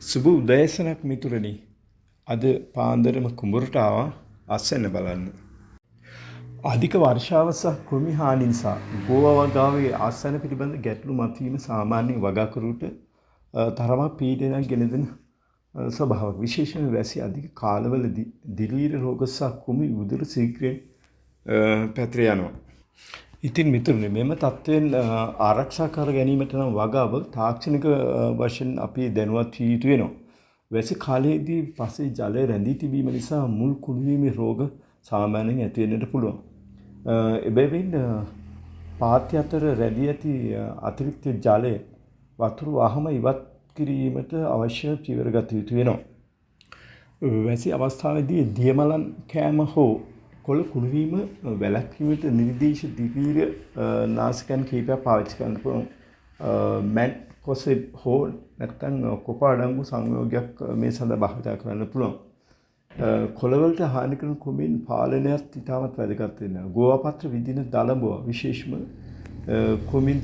සුබ උදෑසනක් මිතුරනි. අද පාන්දරම කුඹුරට ආවා අස්වැන්න බලන්න. අධික වර්ෂාව සහ කෘමි හානි නිසා ගෝවා වගාවේ අස්වැන්න පිළිබඳ ගැටලු මතුවීම සාමාන්‍ය වගාකරුට තරමක් පීඩනයක් ගෙන දෙන ස්වභාවයක්. විශේෂයෙන්ම වැසි අධික කාලවලදී දිලීර රෝග සහ කෘමි උදර ශීඝ්‍රයෙන් පැතිර යනවා. ඉතින් මිතුරුනි, මෙම තත්ත්වයෙන් ආරක්ෂා කර ගැනීමට නම් වගාව තාක්ෂණික වශයෙන් අපි දැනුවත් විය යුතු වෙනවා. වැසි කාලයේදී පසේ ජලය රැඳී තිබීම නිසා මුල් කුණුවීමේ රෝග සාමාන්‍යයෙන් ඇති වෙන්නට පුළුවන්. එබැවින් පාත්‍ය අතර රැඳී ඇති අතිරික්ත ජලය වතුර වහම ඉවත් කිරීමට අවශ්‍ය පියවර ගත යුතු වෙනවා. වැසි අවස්ථාවේදී දියමලන් කෑම හෝ කොළ කුණුවීම වැළැක්වීමට නිර්දේශ දිවීර නාශකයන් කිහිපයක් පාවිච්චි කරන්න පුළුවන්. මැට් කොසෙප් හෝ නැත්නම් කොපා අඩංගු සංයෝගයක් මේ සඳහා භාවිත කරන්න පුළුවන්. කොළවලට හානි කරන කුමින් පාලනයත් ඉතාමත් වැදගත් වෙනවා. ගෝවා පත්‍ර විදින දලබුව විශේෂම කුමින්